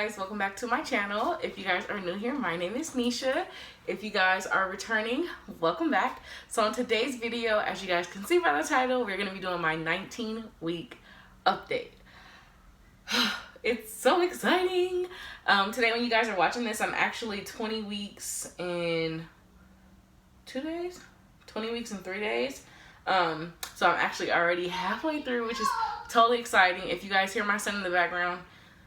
guys, welcome back to my channel. If you guys are new here, my name is Nisha. If you guys are returning, welcome back. So in today's video, as you guys can see by the title, we're going to be doing my 19-week update. It's so exciting. Today when you guys are watching this, I'm actually 20 weeks in 2 days? 20 weeks in 3 days. So I'm actually already halfway through, which is totally exciting. If you guys hear my son in the background,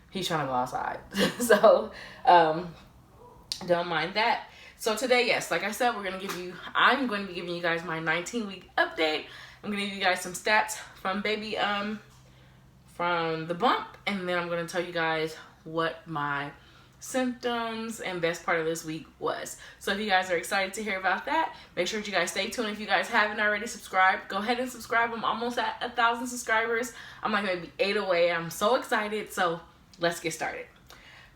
he's trying to go outside. So, don't mind that. So today, yes, like I said, I'm going to be giving you guys my 19-week update. I'm going to give you guys some stats from baby, from the bump. And then I'm going to tell you guys what my symptoms and best part of this week was. So if you guys are excited to hear about that, make sure that you guys stay tuned. If you guys haven't already subscribed, go ahead and subscribe. I'm almost at 1,000 subscribers. I'm like maybe 8 away. I'm so excited. So let's get started.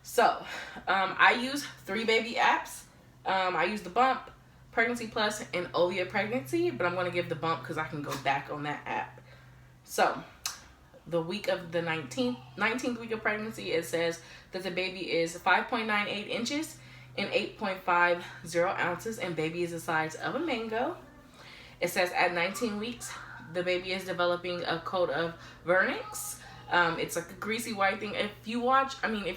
So I use 3 baby apps. I use the Bump, Pregnancy Plus, and Ovia Pregnancy, but I'm going to give the Bump because I can go back on that app. So the week of the 19th week of pregnancy, it says that the baby is 5.98 inches and 8.50 ounces, and baby is the size of a mango. It says at 19 weeks, the baby is developing a coat of vernix. It's like a greasy white thing. If you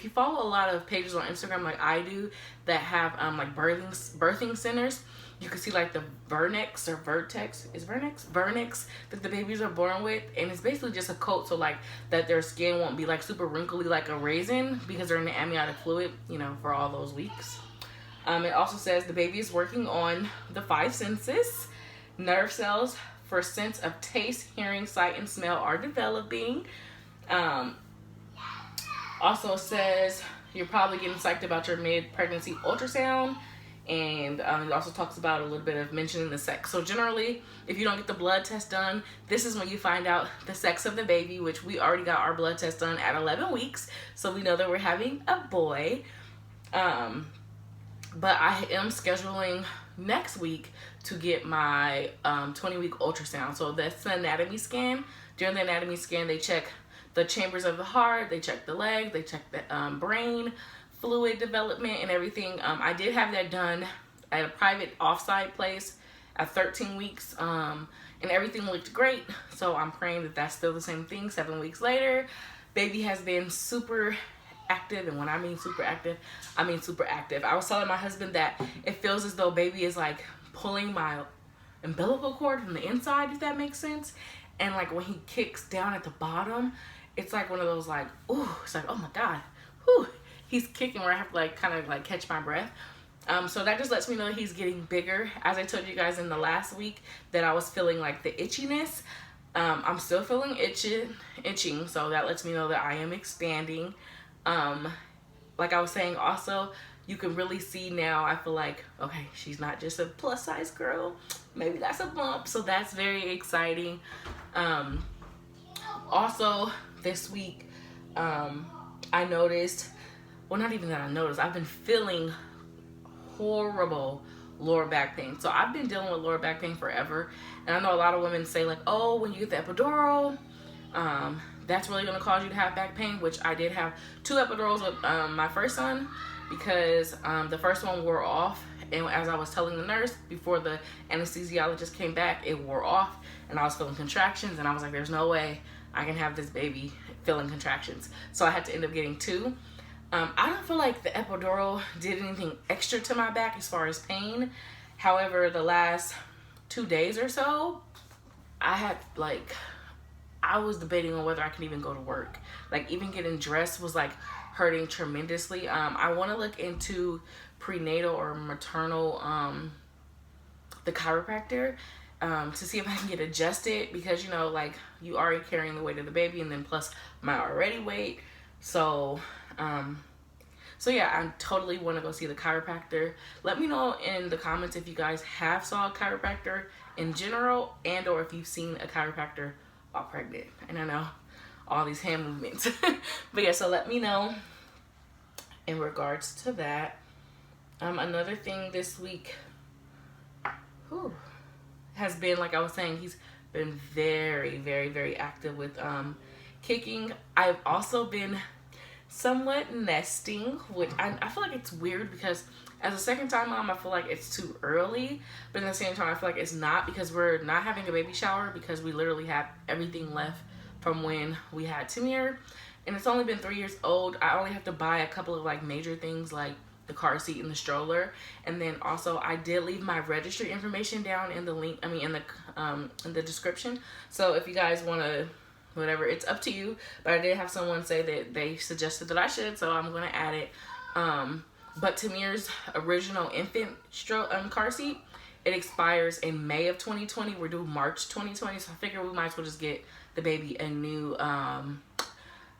follow a lot of pages on Instagram like I do that have like birthing centers, you can see like the vernix or vertex, is vernix that the babies are born with, and it's basically just a coat so like that their skin won't be like super wrinkly like a raisin because they're in the amniotic fluid, you know, for all those weeks. It also says the baby is working on the 5 senses. Nerve cells for sense of taste, hearing, sight, and smell are developing. Also says you're probably getting psyched about your mid-pregnancy ultrasound, and it also talks about a little bit of mentioning the sex. So generally, if you don't get the blood test done, this is when you find out the sex of the baby, which we already got our blood test done at 11 weeks, so we know that we're having a boy. But I am scheduling next week to get my 20-week ultrasound. So that's the anatomy scan. During the anatomy scan, they check the chambers of the heart, they check the leg, they check the brain fluid development and everything. I did have that done at a private offsite place at 13 weeks, and everything looked great. So I'm praying that that's still the same thing 7 weeks later. Baby has been super active, and when I mean super active, I mean super active. I was telling my husband that it feels as though baby is like pulling my umbilical cord from the inside, if that makes sense. And like when he kicks down at the bottom, it's like one of those like, ooh, it's like, oh my God, whew. He's kicking where I have to like kind of like catch my breath. So that just lets me know he's getting bigger. As I told you guys in the last week that I was feeling like the itchiness. I'm still feeling itching. So that lets me know that I am expanding. Like I was saying also, you can really see now, I feel like, okay, she's not just a plus size girl. Maybe that's a bump. So that's very exciting. Also this week, I noticed, well, not even that I noticed, I've been feeling horrible lower back pain. So I've been dealing with lower back pain forever. And I know a lot of women say like, oh, when you get the epidural, that's really going to cause you to have back pain, which I did have 2 epidurals with my first son, because the first one wore off. And as I was telling the nurse before the anesthesiologist came back, it wore off and I was feeling contractions, and I was like, there's no way I can have this baby feeling contractions. So I had to end up getting 2. I don't feel like the epidural did anything extra to my back as far as pain. However, the last 2 days or so, I was debating on whether I can even go to work. Like even getting dressed was like hurting tremendously. I want to look into prenatal or maternal, the chiropractor, to see if I can get adjusted, because you know, like you already carrying the weight of the baby and then plus my already weight. So yeah, I totally want to go see the chiropractor. Let me know in the comments if you guys have saw a chiropractor in general, and or if you've seen a chiropractor while pregnant. And I know all these hand movements. But yeah, so let me know in regards to that. Another thing this week has been, like I was saying, he's been very, very, very active with kicking. I've also been somewhat nesting, which I feel like it's weird because as a second time mom, I feel like it's too early, but at the same time, I feel like it's not, because we're not having a baby shower because we literally have everything left from when we had Tamir, and it's only been 3 years old. I only have to buy a couple of like major things like the car seat and the stroller, and then also I did leave my registry information down in the link. In the description. So if you guys want to, whatever, it's up to you. But I did have someone say that they suggested that I should, so I'm gonna add it. But Tamir's original infant car seat, it expires in May of 2020. We're due March 2020, so I figure we might as well just get the baby a new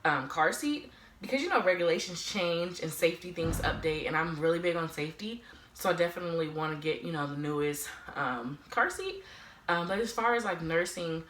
car seat, because you know regulations change and safety things update, and I'm really big on safety, so I definitely want to get, you know, the newest car seat. But as far as like nesting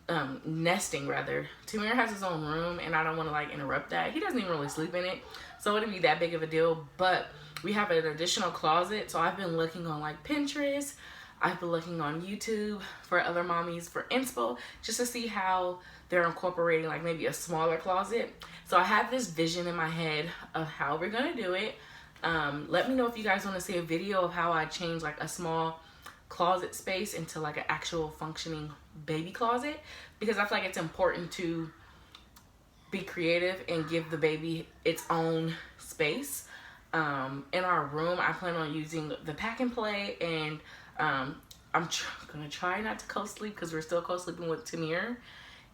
rather, Tamir has his own room, and I don't want to like interrupt that. He doesn't even really sleep in it, so it wouldn't be that big of a deal. But we have an additional closet, so I've been looking on like Pinterest, I've been looking on YouTube for other mommies for inspo, just to see how they're incorporating like maybe a smaller closet. So I have this vision in my head of how we're gonna do it. Let me know if you guys want to see a video of how I change like a small closet space into like an actual functioning baby closet, because I feel like it's important to be creative and give the baby its own space. In our room, I plan on using the pack and play, and I'm gonna try not to co-sleep because we're still co-sleeping with Tamir,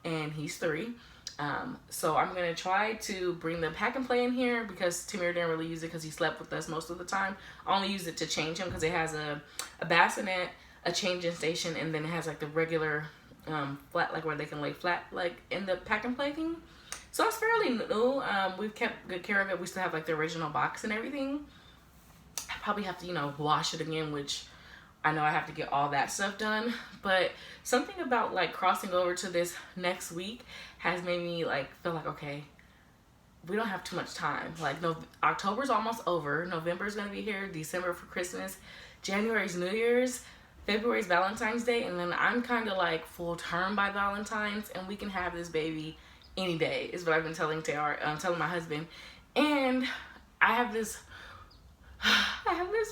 and he's 3. So I'm gonna try to bring the pack and play in here because Tamir didn't really use it because he slept with us most of the time. I only use it to change him because it has a bassinet, a changing station, and then it has like the regular flat, like where they can lay flat like in the pack and play thing. So it's fairly new. We've kept good care of it. We still have like the original box and everything. I probably have to, you know, wash it again, which I know I have to get all that stuff done. But something about like crossing over to this next week has made me like feel like, okay, we don't have too much time. Like, no, October's almost over. November's gonna be here. December for Christmas. January's New Year's. February's Valentine's Day, and then I'm kind of like full term by Valentine's, and we can have this baby any day is what I've been telling telling my husband. And I have this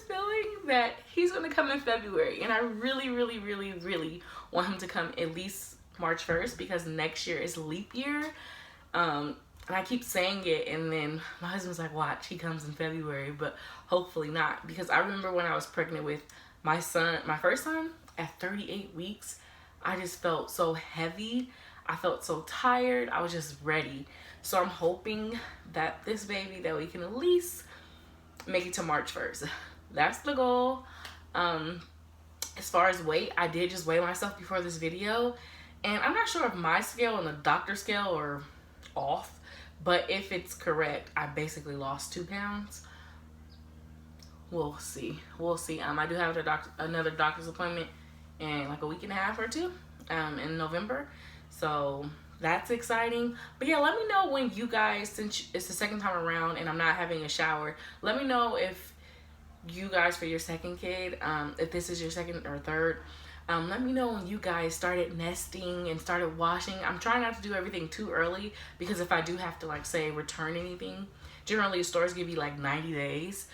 feeling that he's gonna come in February, and I really want him to come at least March 1st, because next year is leap year. And I keep saying it, and then my husband's like, watch, he comes in February, but hopefully not, because I remember when I was pregnant with my first son, at 38 weeks, I just felt so heavy. I felt so tired. I was just ready. So I'm hoping that this baby, that we can at least make it to March 1st. That's the goal. As far as weight, I did just weigh myself before this video, and I'm not sure if my scale and the doctor scale are off, but if it's correct, I basically lost 2 pounds. We'll see. I do have another doctor's appointment in like a week and a half or 2 in November, so that's exciting. But yeah, let me know when you guys, since it's the second time around and I'm not having a shower, let me know if you guys, for your second kid, if this is your second or third, let me know when you guys started nesting and started washing. I'm trying not to do everything too early, because if I do have to, like, say, return anything, generally stores give you like 90 days.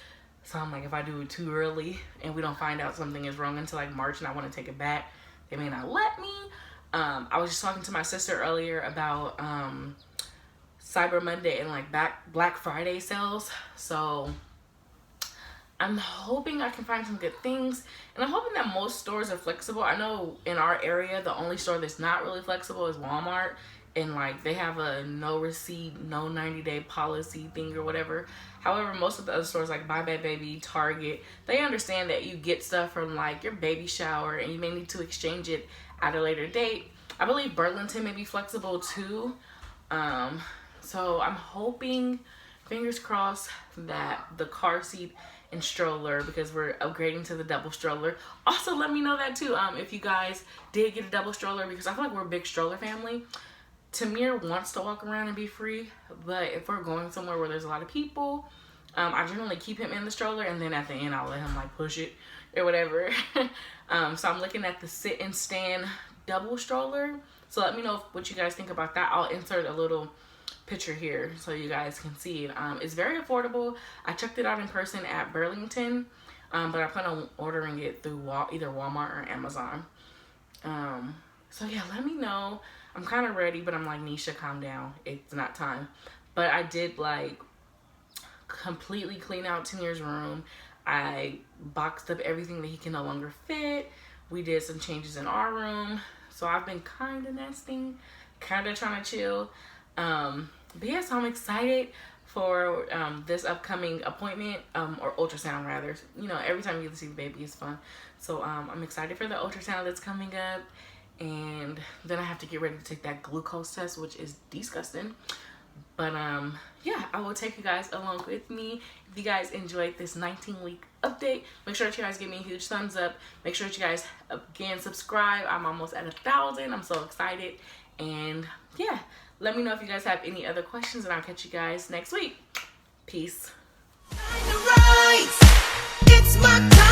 So I'm like, if I do it too early and we don't find out something is wrong until like March and I want to take it back, they may not let me. I was just talking to my sister earlier about Cyber Monday and like Black Friday sales. So I'm hoping I can find some good things, and I'm hoping that most stores are flexible. I know in our area, the only store that's not really flexible is Walmart, and like they have a no receipt, no 90-day policy thing or whatever. However, most of the other stores like Buy Bad Baby, Target, they understand that you get stuff from like your baby shower and you may need to exchange it at a later date. I believe Burlington may be flexible too. So I'm hoping, fingers crossed, that the car seat and stroller, because we're upgrading to the double stroller. Also, let me know that too, if you guys did get a double stroller, because I feel like we're a big stroller family. Tamir wants to walk around and be free, but if we're going somewhere where there's a lot of people, I generally keep him in the stroller, and then at the end I'll let him like push it or whatever. So I'm looking at the sit and stand double stroller. So let me know what you guys think about that. I'll insert a little picture here so you guys can see it. It's very affordable. I checked it out in person at Burlington, but I plan on ordering it through either Walmart or Amazon. So yeah, let me know. I'm kind of ready, but I'm like, Nisha, calm down. It's not time. But I did like completely clean out Tanir's room. I boxed up everything that he can no longer fit. We did some changes in our room. So I've been kind of nesting, kind of trying to chill. But yeah, so I'm excited for this upcoming appointment, or ultrasound rather. You know, every time you get to see the baby is fun. So I'm excited for the ultrasound that's coming up. And then I have to get ready to take that glucose test, which is disgusting. But yeah, I will take you guys along with me. If you guys enjoyed this 19-week update, make sure that you guys give me a huge thumbs up. Make sure that you guys again subscribe. I'm almost at 1,000. I'm so excited. And yeah, let me know if you guys have any other questions, and I'll catch you guys next week. Peace. It's my time.